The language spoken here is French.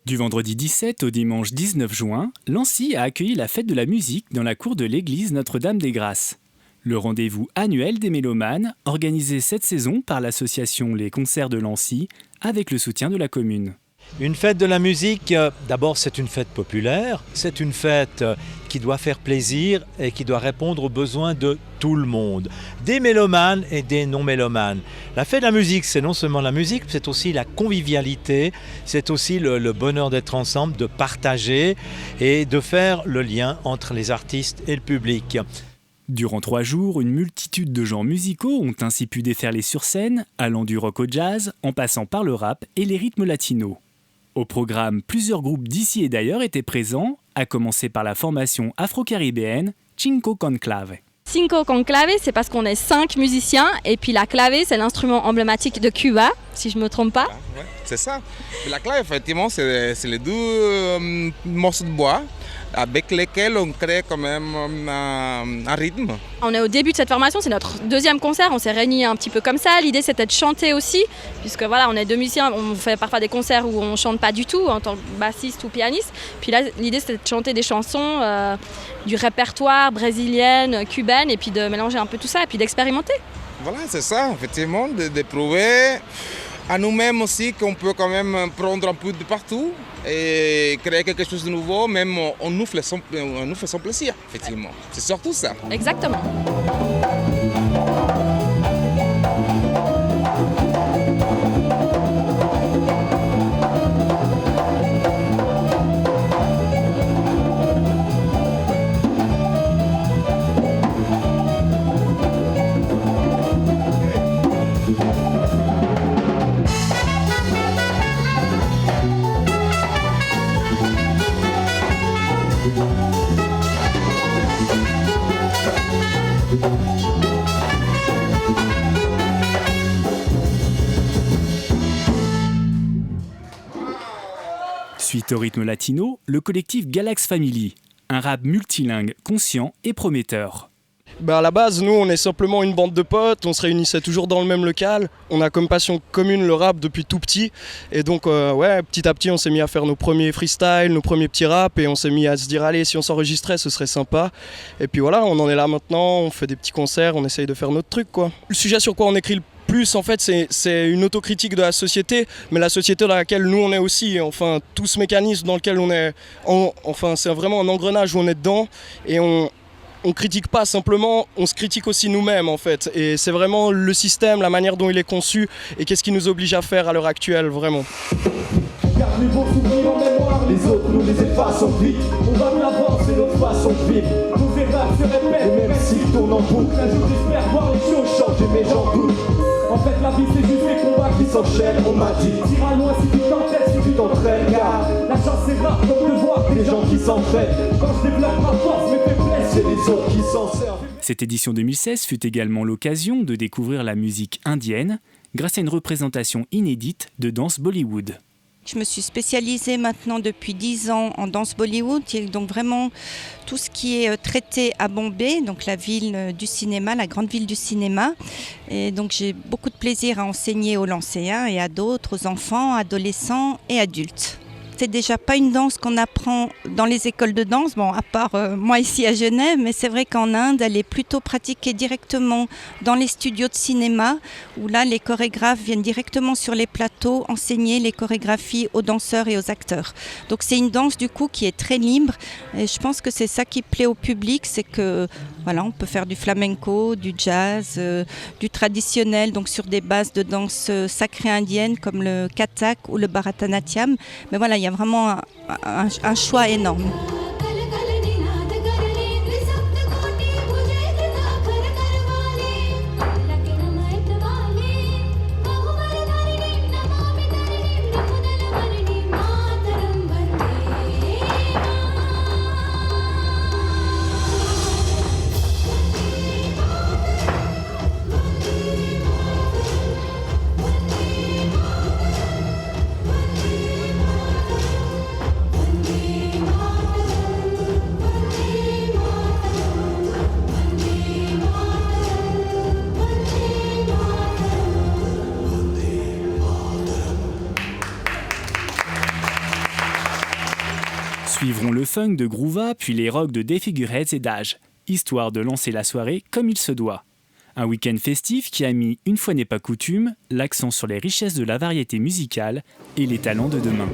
Du vendredi 17 au dimanche 19 juin, Lancy a accueilli la fête de la musique dans la cour de l'église Notre-Dame-des-Grâces. Le rendez-vous annuel des mélomanes, organisé cette saison par l'association Les Concerts de Lancy, avec le soutien de la commune. Une fête de la musique, d'abord c'est une fête populaire, c'est une fête qui doit faire plaisir et qui doit répondre aux besoins de tout le monde, des mélomanes et des non-mélomanes. La fête de la musique, c'est non seulement la musique, c'est aussi la convivialité, c'est aussi le bonheur d'être ensemble, de partager et de faire le lien entre les artistes et le public. Durant 3 jours, une multitude de genres musicaux ont ainsi pu déferler sur scène, allant du rock au jazz, en passant par le rap et les rythmes latinos. Au programme, plusieurs groupes d'ici et d'ailleurs étaient présents, à commencer par la formation afro-caribéenne Cinco Conclave. Cinco Conclave, c'est parce qu'on est 5 musiciens, et puis la clave, c'est l'instrument emblématique de Cuba, si je ne me trompe pas. Ouais, c'est ça. La clave, effectivement, c'est les deux morceaux de bois avec lesquels on crée quand même un rythme. On est au début de cette formation, c'est notre 2e concert, on s'est réunis un petit peu comme ça. L'idée c'était de chanter aussi, puisque voilà, on est 2 musiciens, on fait parfois des concerts où on ne chante pas du tout en tant que bassiste ou pianiste. Puis là, l'idée c'était de chanter des chansons du répertoire brésilienne, cubaine, et puis de mélanger un peu tout ça, et puis d'expérimenter. Voilà, c'est ça, effectivement, de prouver à nous-mêmes aussi qu'on peut quand même prendre un peu de partout et créer quelque chose de nouveau, même en nous faisant plaisir, effectivement. C'est surtout ça. Exactement. Suite au rythme latino, le collectif Galax Family, un rap multilingue, conscient et prometteur. À la base, nous, on est simplement une bande de potes, on se réunissait toujours dans le même local. On a comme passion commune le rap depuis tout petit. Et donc, petit à petit, on s'est mis à faire nos premiers freestyles, nos premiers petits raps. Et on s'est mis à se dire, allez, si on s'enregistrait, ce serait sympa. Et puis voilà, on en est là maintenant, on fait des petits concerts, on essaye de faire notre truc, quoi. Le sujet sur quoi on écrit le plus, en fait, c'est une autocritique de la société, mais la société dans laquelle nous on est aussi. Enfin, tout ce mécanisme dans lequel on est, c'est vraiment un engrenage où on est dedans, et on critique pas simplement, on se critique aussi nous-mêmes, en fait. Et c'est vraiment le système, la manière dont il est conçu, et qu'est-ce qui nous oblige à faire à l'heure actuelle, vraiment. Garde les bons souvenirs en mémoire, les autres nous les effaçons vite. On va mieux avancer notre façon de vivre. Nos erreurs se répètent, et même s'ils tournent en boucle, un jour j'espère voir les choses changer, mais j'en doute. En fait, la vie c'est juste les combats qui s'enchaînent, on m'a dit. T'iras loin si tu t'entraînes, si tu t'entraînes, car la chance c'est rare comme de voir des gens qui s'entraînent. Quand je développe ma force, mes faiblesses, c'est les autres qui s'en servent. Cette édition 2016 fut également l'occasion de découvrir la musique indienne grâce à une représentation inédite de danse Bollywood. Je me suis spécialisée maintenant depuis 10 ans en danse Bollywood, donc vraiment tout ce qui est traité à Bombay, donc la ville du cinéma, la grande ville du cinéma. Et donc j'ai beaucoup de plaisir à enseigner aux Lancéens et à d'autres, aux enfants, adolescents et adultes. C'est déjà pas une danse qu'on apprend dans les écoles de danse, à part moi ici à Genève, mais c'est vrai qu'en Inde, elle est plutôt pratiquée directement dans les studios de cinéma, où là, les chorégraphes viennent directement sur les plateaux enseigner les chorégraphies aux danseurs et aux acteurs. Donc c'est une danse du coup qui est très libre, et je pense que c'est ça qui plaît au public, c'est que voilà, on peut faire du flamenco, du jazz, du traditionnel, donc sur des bases de danse sacrée indienne comme le Kathak ou le Bharatanatyam, mais voilà, il y a vraiment un choix énorme. Suivront le funk de Groova, puis les rocks de Des Figureheads et d'Age, histoire de lancer la soirée comme il se doit. Un week-end festif qui a mis, une fois n'est pas coutume, l'accent sur les richesses de la variété musicale et les talents de demain.